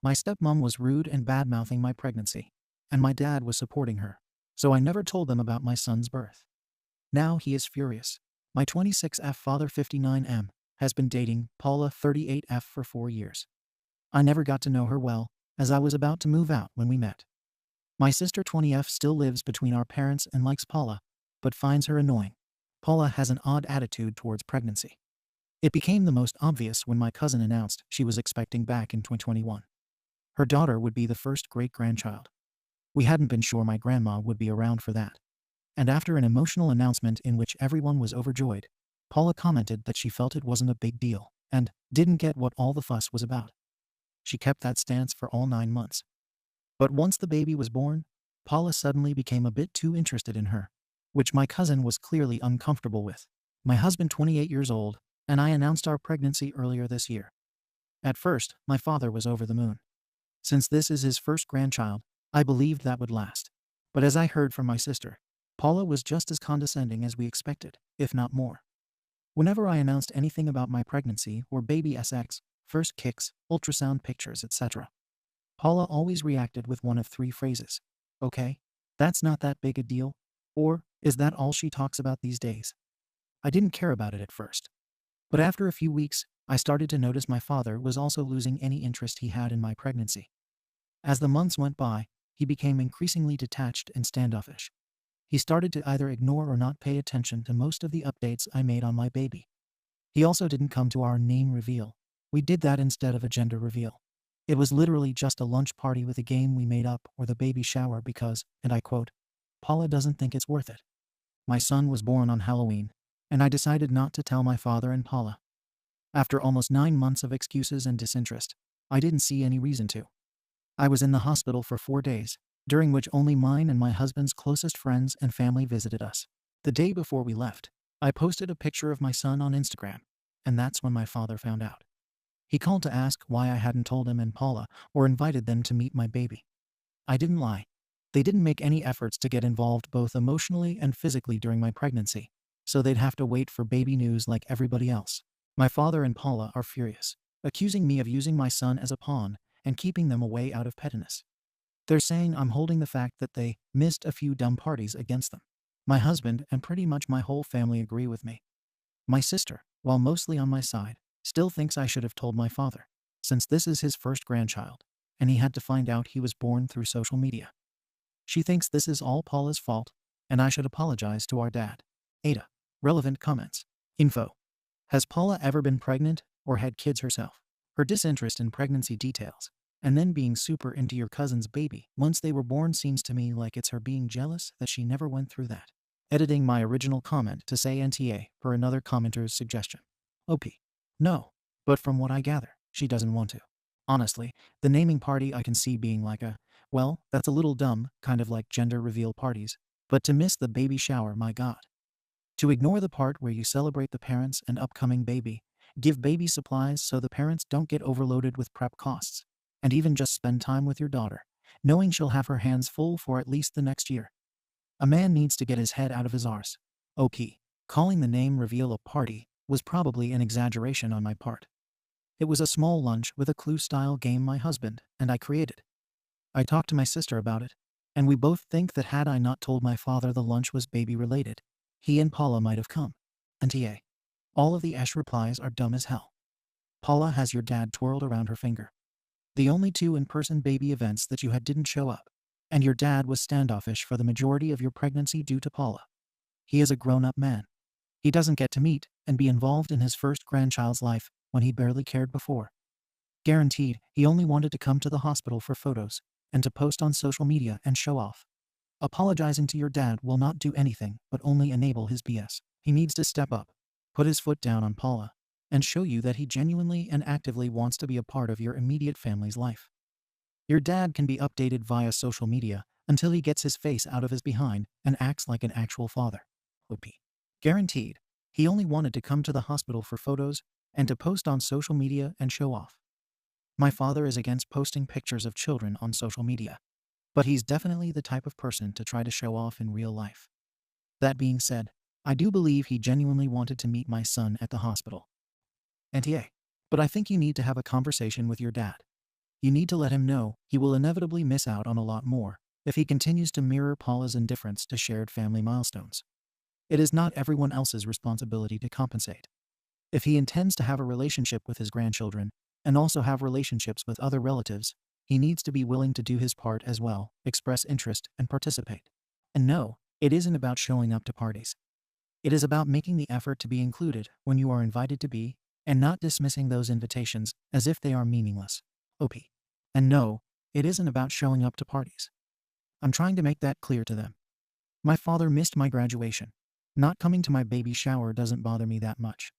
My stepmom was rude and bad-mouthing my pregnancy, and my dad was supporting her, so I never told them about my son's birth. Now he is furious. My 26F father 59M has been dating Paula 38F for 4 years. I never got to know her well, as I was about to move out when we met. My sister 20F still lives between our parents and likes Paula, but finds her annoying. Paula has an odd attitude towards pregnancy. It became the most obvious when my cousin announced she was expecting back in 2021. Her daughter would be the first great-grandchild. We hadn't been sure my grandma would be around for that. And after an emotional announcement in which everyone was overjoyed, Paula commented that she felt it wasn't a big deal and didn't get what all the fuss was about. She kept that stance for all 9 months. But once the baby was born, Paula suddenly became a bit too interested in her, which my cousin was clearly uncomfortable with. My husband 28 years old, and I announced our pregnancy earlier this year. At first, my father was over the moon. Since this is his first grandchild, I believed that would last. But as I heard from my sister, Paula was just as condescending as we expected, if not more. Whenever I announced anything about my pregnancy or baby SX, first kicks, ultrasound pictures, etc., Paula always reacted with one of 3 phrases. Okay, that's not that big a deal. Or, is that all she talks about these days? I didn't care about it at first. But after a few weeks, I started to notice my father was also losing any interest he had in my pregnancy. As the months went by, he became increasingly detached and standoffish. He started to either ignore or not pay attention to most of the updates I made on my baby. He also didn't come to our name reveal. We did that instead of a gender reveal. It was literally just a lunch party with a game we made up or the baby shower because, and I quote, Paula doesn't think it's worth it. My son was born on Halloween, and I decided not to tell my father and Paula. After almost 9 months of excuses and disinterest, I didn't see any reason to. I was in the hospital for 4 days, during which only mine and my husband's closest friends and family visited us. The day before we left, I posted a picture of my son on Instagram, and that's when my father found out. He called to ask why I hadn't told him and Paula or invited them to meet my baby. I didn't lie. They didn't make any efforts to get involved both emotionally and physically during my pregnancy, so they'd have to wait for baby news like everybody else. My father and Paula are furious, accusing me of using my son as a pawn and keeping them away out of pettiness. They're saying I'm holding the fact that they missed a few dumb parties against them. My husband and pretty much my whole family agree with me. My sister, while mostly on my side, still thinks I should have told my father, since this is his first grandchild, and he had to find out he was born through social media. She thinks this is all Paula's fault, and I should apologize to our dad. AITA. Relevant comments. Info. Has Paula ever been pregnant or had kids herself? Her disinterest in pregnancy details, and then being super into your cousin's baby once they were born seems to me like it's her being jealous that she never went through that. Editing my original comment to say NTA per another commenter's suggestion. OP. No. But from what I gather, she doesn't want to. Honestly, the naming party I can see being like a, well, that's a little dumb, kind of like gender reveal parties. But to miss the baby shower, my god. To ignore the part where you celebrate the parents and upcoming baby, give baby supplies so the parents don't get overloaded with prep costs, and even just spend time with your daughter, knowing she'll have her hands full for at least the next year. A man needs to get his head out of his arse. OP. Calling the name reveal a party was probably an exaggeration on my part. It was a small lunch with a clue-style game my husband and I created. I talked to my sister about it, and we both think that had I not told my father the lunch was baby-related, he and Paula might have come. NTA. All of the Ash replies are dumb as hell. Paula has your dad twirled around her finger. The only 2 in-person baby events that you had didn't show up, and your dad was standoffish for the majority of your pregnancy due to Paula. He is a grown-up man. He doesn't get to meet and be involved in his first grandchild's life when he barely cared before. Guaranteed, he only wanted to come to the hospital for photos and to post on social media and show off. Apologizing to your dad will not do anything but only enable his BS. He needs to step up, put his foot down on Paula, and show you that he genuinely and actively wants to be a part of your immediate family's life. Your dad can be updated via social media until he gets his face out of his behind and acts like an actual father. OP. Guaranteed, he only wanted to come to the hospital for photos and to post on social media and show off. My father is against posting pictures of children on social media, but he's definitely the type of person to try to show off in real life. That being said, I do believe he genuinely wanted to meet my son at the hospital. NTA. But I think you need to have a conversation with your dad. You need to let him know he will inevitably miss out on a lot more if he continues to mirror Paula's indifference to shared family milestones. It is not everyone else's responsibility to compensate. If he intends to have a relationship with his grandchildren and also have relationships with other relatives, he needs to be willing to do his part as well, express interest, and participate. And no, it isn't about showing up to parties. It is about making the effort to be included when you are invited to be, and not dismissing those invitations as if they are meaningless. OP. And no, it isn't about showing up to parties. I'm trying to make that clear to them. My father missed my graduation. Not coming to my baby shower doesn't bother me that much.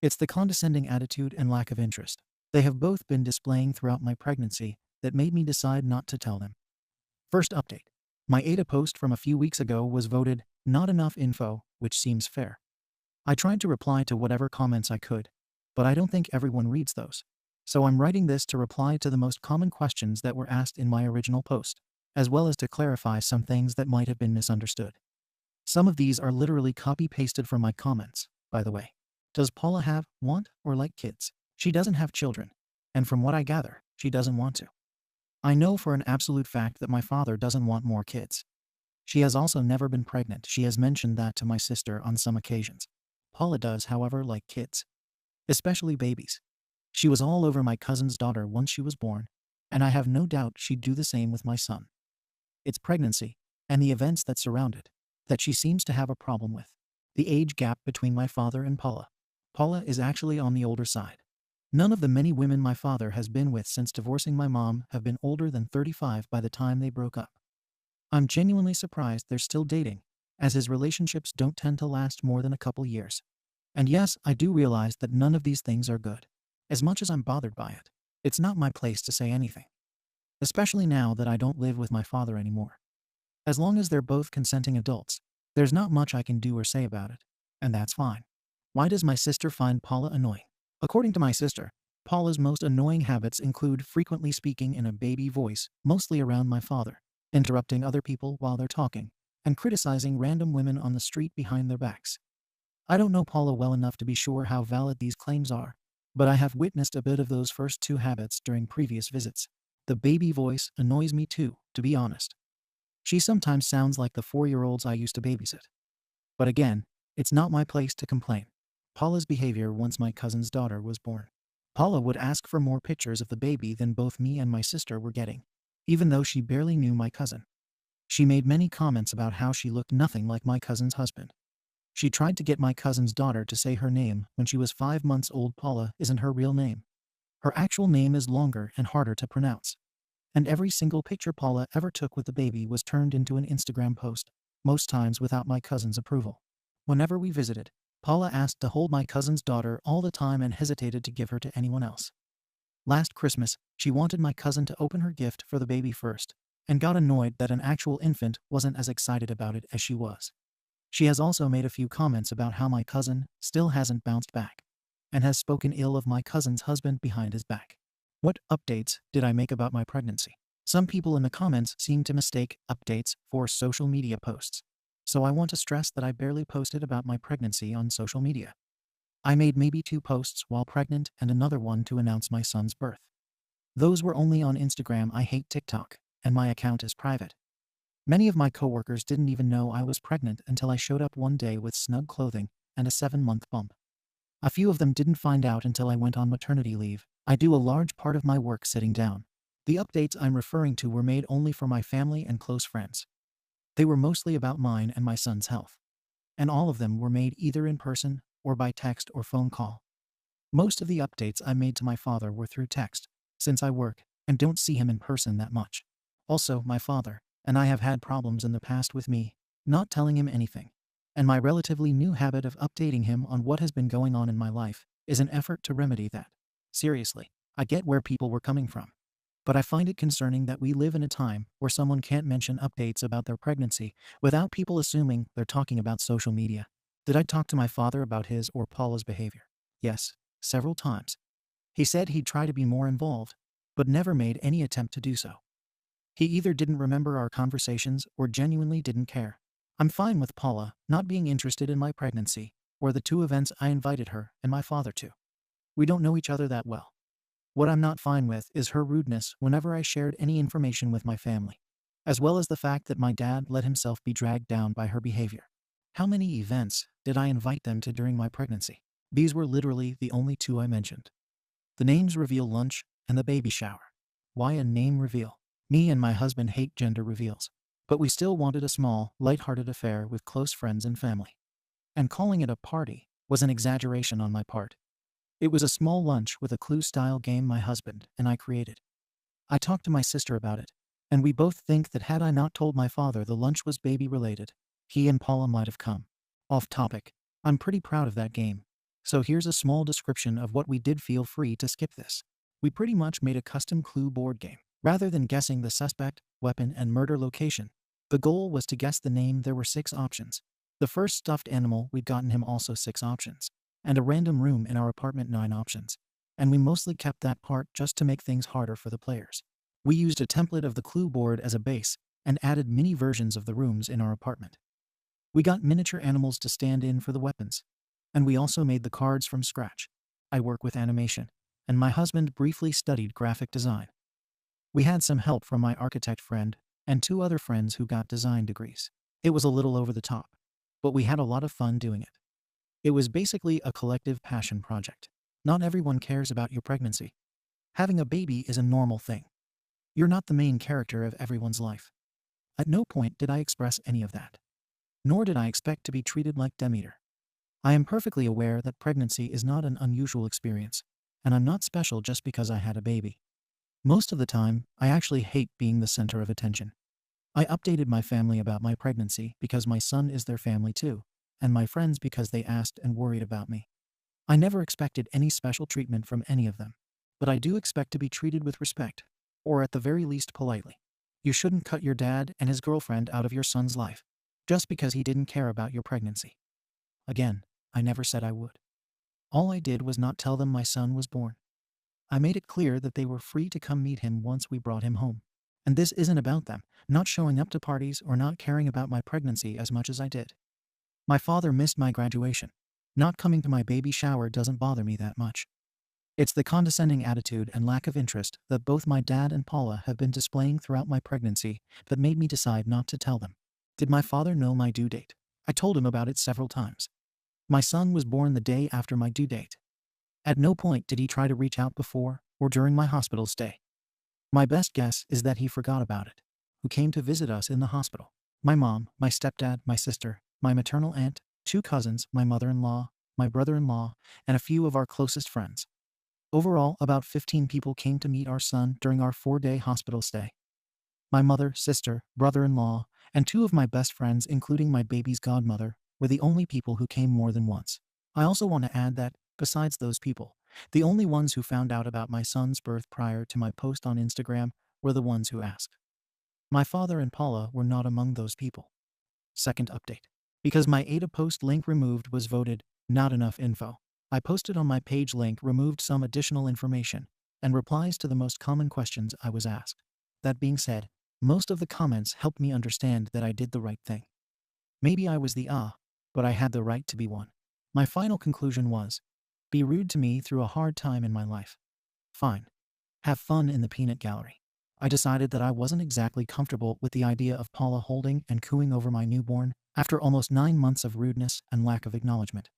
It's the condescending attitude and lack of interest they have both been displaying throughout my pregnancy that made me decide not to tell them. First update. My AITA post from a few weeks ago was voted not enough info, which seems fair. I tried to reply to whatever comments I could, but I don't think everyone reads those. So I'm writing this to reply to the most common questions that were asked in my original post, as well as to clarify some things that might have been misunderstood. Some of these are literally copy-pasted from my comments, by the way. Does Paula have, want, or like kids? She doesn't have children, and from what I gather, she doesn't want to. I know for an absolute fact that my father doesn't want more kids. She has also never been pregnant. She has mentioned that to my sister on some occasions. Paula does, however, like kids, especially babies. She was all over my cousin's daughter once she was born, and I have no doubt she'd do the same with my son. It's pregnancy, and the events that surround it, that she seems to have a problem with. The age gap between my father and Paula. Paula is actually on the older side. None of the many women my father has been with since divorcing my mom have been older than 35 by the time they broke up. I'm genuinely surprised they're still dating, as his relationships don't tend to last more than a couple years. And yes, I do realize that none of these things are good. As much as I'm bothered by it, it's not my place to say anything. Especially now that I don't live with my father anymore. As long as they're both consenting adults, there's not much I can do or say about it, and that's fine. Why does my sister find Paula annoying? According to my sister, Paula's most annoying habits include frequently speaking in a baby voice, mostly around my father, interrupting other people while they're talking, and criticizing random women on the street behind their backs. I don't know Paula well enough to be sure how valid these claims are, but I have witnessed a bit of those first two habits during previous visits. The baby voice annoys me too, to be honest. She sometimes sounds like the 4-year-olds I used to babysit. But again, it's not my place to complain. Paula's behavior once my cousin's daughter was born. Paula would ask for more pictures of the baby than both me and my sister were getting, even though she barely knew my cousin. She made many comments about how she looked nothing like my cousin's husband. She tried to get my cousin's daughter to say her name when she was 5 months old. Paula isn't her real name. Her actual name is longer and harder to pronounce. And every single picture Paula ever took with the baby was turned into an Instagram post, most times without my cousin's approval. Whenever we visited, Paula asked to hold my cousin's daughter all the time and hesitated to give her to anyone else. Last Christmas, she wanted my cousin to open her gift for the baby first, and got annoyed that an actual infant wasn't as excited about it as she was. She has also made a few comments about how my cousin still hasn't bounced back, and has spoken ill of my cousin's husband behind his back. What updates did I make about my pregnancy? Some people in the comments seem to mistake updates for social media posts. So I want to stress that I barely posted about my pregnancy on social media. I made maybe 2 posts while pregnant and another one to announce my son's birth. Those were only on Instagram. I hate TikTok, and my account is private. Many of my coworkers didn't even know I was pregnant until I showed up one day with snug clothing and a 7-month bump. A few of them didn't find out until I went on maternity leave. I do a large part of my work sitting down. The updates I'm referring to were made only for my family and close friends. They were mostly about mine and my son's health. And all of them were made either in person or by text or phone call. Most of the updates I made to my father were through text, since I work and don't see him in person that much. Also, my father and I have had problems in the past with me not telling him anything, and my relatively new habit of updating him on what has been going on in my life is an effort to remedy that. Seriously, I get where people were coming from. But I find it concerning that we live in a time where someone can't mention updates about their pregnancy without people assuming they're talking about social media. Did I talk to my father about his or Paula's behavior? Yes, several times. He said he'd try to be more involved, but never made any attempt to do so. He either didn't remember our conversations or genuinely didn't care. I'm fine with Paula not being interested in my pregnancy or the 2 events I invited her and my father to. We don't know each other that well. What I'm not fine with is her rudeness whenever I shared any information with my family, as well as the fact that my dad let himself be dragged down by her behavior. How many events did I invite them to during my pregnancy? These were literally the only two I mentioned. The names reveal lunch and the baby shower. Why a name reveal? Me and my husband hate gender reveals, but we still wanted a small, light-hearted affair with close friends and family. And calling it a party was an exaggeration on my part. It was a small lunch with a clue-style game my husband and I created. I talked to my sister about it, and we both think that had I not told my father the lunch was baby-related, he and Paula might have come. Off topic. I'm pretty proud of that game. So here's a small description of what we did. Feel free to skip this. We pretty much made a custom clue board game. Rather than guessing the suspect, weapon, and murder location, the goal was to guess the name. There were 6 options. The first stuffed animal, we'd gotten him, also 6 options. And a random room in our apartment, 9 options. And we mostly kept that part just to make things harder for the players. We used a template of the clue board as a base and added mini versions of the rooms in our apartment. We got miniature animals to stand in for the weapons. And we also made the cards from scratch. I work with animation, and my husband briefly studied graphic design. We had some help from my architect friend and 2 other friends who got design degrees. It was a little over the top, but we had a lot of fun doing it. It was basically a collective passion project. Not everyone cares about your pregnancy. Having a baby is a normal thing. You're not the main character of everyone's life. At no point did I express any of that. Nor did I expect to be treated like Demeter. I am perfectly aware that pregnancy is not an unusual experience, and I'm not special just because I had a baby. Most of the time, I actually hate being the center of attention. I updated my family about my pregnancy because my son is their family too, and my friends because they asked and worried about me. I never expected any special treatment from any of them, but I do expect to be treated with respect, or at the very least politely. You shouldn't cut your dad and his girlfriend out of your son's life, just because he didn't care about your pregnancy. Again, I never said I would. All I did was not tell them my son was born. I made it clear that they were free to come meet him once we brought him home. And this isn't about them not showing up to parties or not caring about my pregnancy as much as I did. My father missed my graduation. Not coming to my baby shower doesn't bother me that much. It's the condescending attitude and lack of interest that both my dad and Paula have been displaying throughout my pregnancy that made me decide not to tell them. Did my father know my due date? I told him about it several times. My son was born the day after my due date. At no point did he try to reach out before or during my hospital stay. My best guess is that he forgot about it. Who came to visit us in the hospital? My mom, my stepdad, my sister, my maternal aunt, 2 cousins, my mother-in-law, my brother-in-law, and a few of our closest friends. Overall, about 15 people came to meet our son during our 4-day hospital stay. My mother, sister, brother-in-law, and 2 of my best friends, including my baby's godmother, were the only people who came more than once. I also want to add that, besides those people, the only ones who found out about my son's birth prior to my post on Instagram were the ones who asked. My father and Paula were not among those people. Second update. Because my AITA post link removed was voted not enough info, I posted on my page link removed some additional information and replies to the most common questions I was asked. That being said, most of the comments helped me understand that I did the right thing. Maybe I was but I had the right to be one. My final conclusion was, be rude to me through a hard time in my life. Fine. Have fun in the peanut gallery. I decided that I wasn't exactly comfortable with the idea of Paula holding and cooing over my newborn after almost 9 months of rudeness and lack of acknowledgement.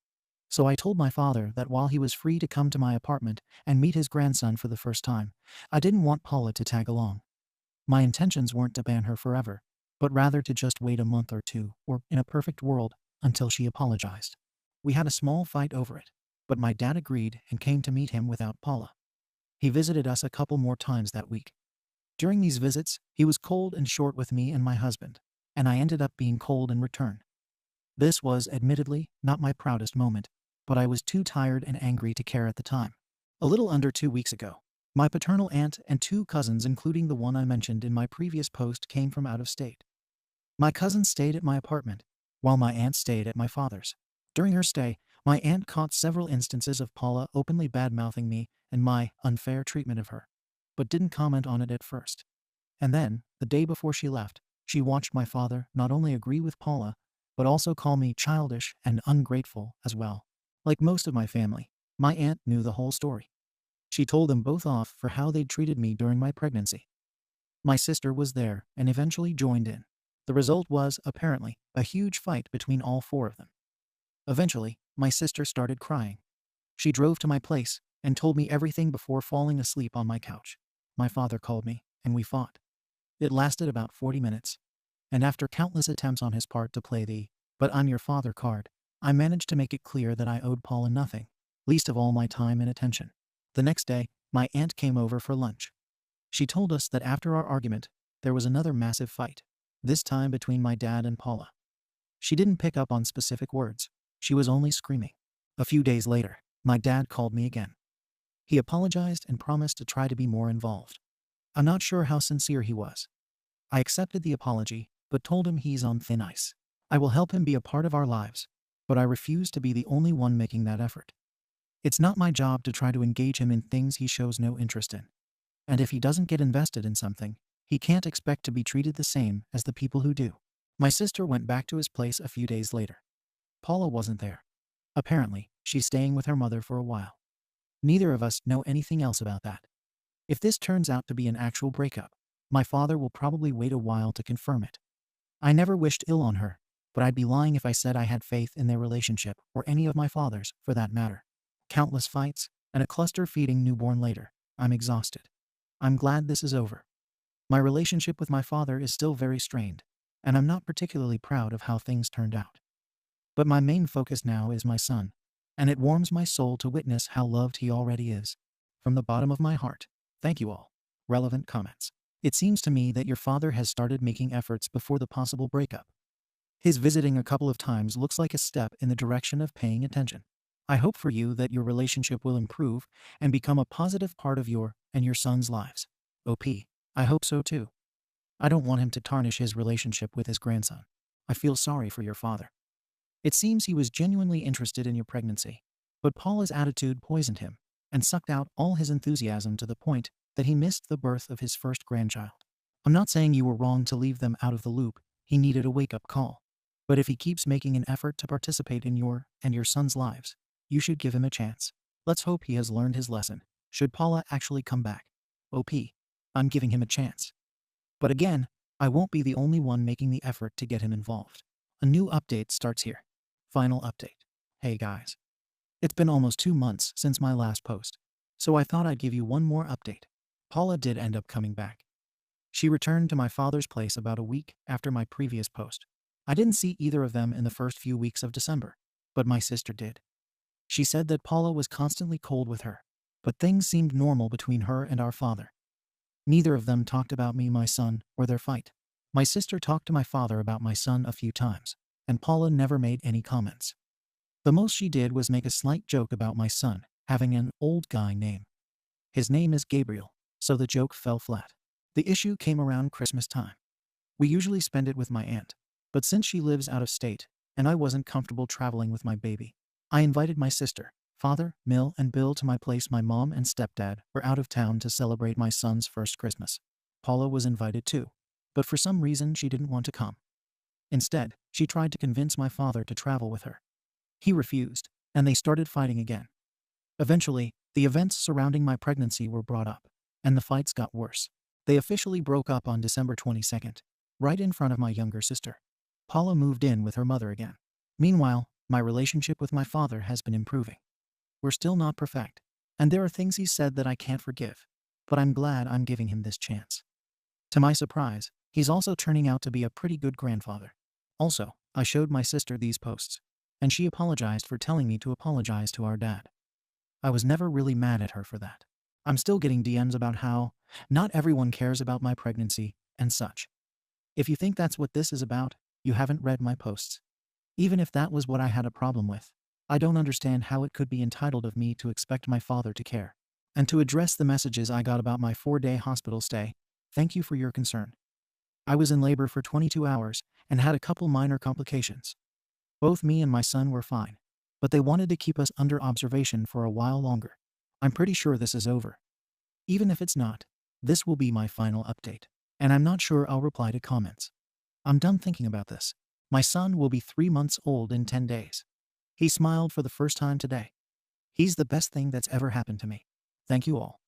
So I told my father that while he was free to come to my apartment and meet his grandson for the first time, I didn't want Paula to tag along. My intentions weren't to ban her forever, but rather to just wait a month or 2, or in a perfect world, until she apologized. We had a small fight over it, but my dad agreed and came to meet him without Paula. He visited us a couple more times that week. During these visits, he was cold and short with me and my husband, and I ended up being cold in return. This was, admittedly, not my proudest moment, but I was too tired and angry to care at the time. A little under 2 weeks ago, my paternal aunt and 2 cousins, including the one I mentioned in my previous post, came from out of state. My cousin stayed at my apartment, while my aunt stayed at my father's. During her stay, my aunt caught several instances of Paula openly bad-mouthing me and my unfair treatment of her, but didn't comment on it at first. And then, the day before she left, she watched my father not only agree with Paula, but also call me childish and ungrateful as well. Like most of my family, my aunt knew the whole story. She told them both off for how they'd treated me during my pregnancy. My sister was there and eventually joined in. The result was, apparently, a huge fight between all four of them. Eventually, my sister started crying. She drove to my place and told me everything before falling asleep on my couch. My father called me, and we fought. It lasted about 40 minutes. And after countless attempts on his part to play the "but I'm your father" card, I managed to make it clear that I owed Paula nothing, least of all my time and attention. The next day, my aunt came over for lunch. She told us that after our argument, there was another massive fight, this time between my dad and Paula. She didn't pick up on specific words. She was only screaming. A few days later, my dad called me again. He apologized and promised to try to be more involved. I'm not sure how sincere he was. I accepted the apology, but told him he's on thin ice. I will help him be a part of our lives, but I refuse to be the only one making that effort. It's not my job to try to engage him in things he shows no interest in. And if he doesn't get invested in something, he can't expect to be treated the same as the people who do. My sister went back to his place a few days later. Paula wasn't there. Apparently, she's staying with her mother for a while. Neither of us know anything else about that. If this turns out to be an actual breakup, my father will probably wait a while to confirm it. I never wished ill on her, but I'd be lying if I said I had faith in their relationship, or any of my father's, for that matter. Countless fights, and a cluster-feeding newborn later. I'm exhausted. I'm glad this is over. My relationship with my father is still very strained, and I'm not particularly proud of how things turned out. But my main focus now is my son, and it warms my soul to witness how loved he already is. From the bottom of my heart, thank you all. Relevant comments. It seems to me that your father has started making efforts before the possible breakup. His visiting a couple of times looks like a step in the direction of paying attention. I hope for you that your relationship will improve and become a positive part of your and your son's lives. OP. I hope so too. I don't want him to tarnish his relationship with his grandson. I feel sorry for your father. It seems he was genuinely interested in your pregnancy, but Paula's attitude poisoned him and sucked out all his enthusiasm to the point that he missed the birth of his first grandchild. I'm not saying you were wrong to leave them out of the loop. He needed a wake-up call. But if he keeps making an effort to participate in your and your son's lives, you should give him a chance. Let's hope he has learned his lesson. Should Paula actually come back? OP. I'm giving him a chance. But again, I won't be the only one making the effort to get him involved. A new update starts here. Final update. Hey guys. It's been almost 2 months since my last post, so I thought I'd give you one more update. Paula did end up coming back. She returned to my father's place about a week after my previous post. I didn't see either of them in the first few weeks of December, but my sister did. She said that Paula was constantly cold with her, but things seemed normal between her and our father. Neither of them talked about me, my son, or their fight. My sister talked to my father about my son a few times, and Paula never made any comments. The most she did was make a slight joke about my son having an old guy name. His name is Gabriel, so the joke fell flat. The issue came around Christmas time. We usually spend it with my aunt, but since she lives out of state, and I wasn't comfortable traveling with my baby, I invited my sister, father, Mill, and Bill to my place. My mom and stepdad were out of town to celebrate my son's first Christmas. Paula was invited too, but for some reason she didn't want to come. Instead, she tried to convince my father to travel with her. He refused, and they started fighting again. Eventually, the events surrounding my pregnancy were brought up, and the fights got worse. They officially broke up on December 22nd, right in front of my younger sister. Paula moved in with her mother again. Meanwhile, my relationship with my father has been improving. We're still not perfect, and there are things he said that I can't forgive, but I'm glad I'm giving him this chance. To my surprise, he's also turning out to be a pretty good grandfather. Also, I showed my sister these posts, and she apologized for telling me to apologize to our dad. I was never really mad at her for that. I'm still getting DMs about how not everyone cares about my pregnancy and such. If you think that's what this is about, you haven't read my posts. Even if that was what I had a problem with, I don't understand how it could be entitled of me to expect my father to care. And to address the messages I got about my 4-day hospital stay, thank you for your concern. I was in labor for 22 hours and had a couple minor complications. Both me and my son were fine, but they wanted to keep us under observation for a while longer. I'm pretty sure this is over. Even if it's not, this will be my final update, and I'm not sure I'll reply to comments. I'm done thinking about this. My son will be 3 months old in 10 days. He smiled for the first time today. He's the best thing that's ever happened to me. Thank you all.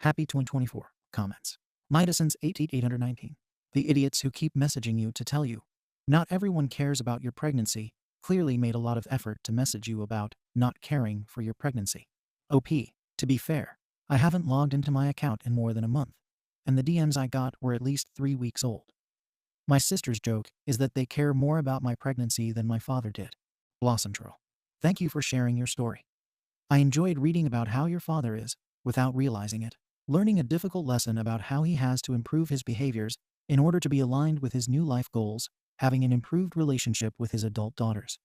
Happy 2024. Comments. Midason's 88819. The idiots who keep messaging you to tell you not everyone cares about your pregnancy clearly made a lot of effort to message you about not caring for your pregnancy. OP. To be fair, I haven't logged into my account in more than a month, and the DMs I got were at least 3 weeks old. My sister's joke is that they care more about my pregnancy than my father did. Blossom Troll. Thank you for sharing your story. I enjoyed reading about how your father is, without realizing it, learning a difficult lesson about how he has to improve his behaviors in order to be aligned with his new life goals, having an improved relationship with his adult daughters.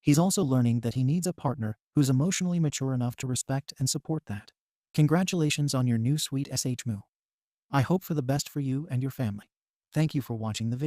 He's also learning that he needs a partner who's emotionally mature enough to respect and support that. Congratulations on your new sweet SHMU. I hope for the best for you and your family. Thank you for watching the video.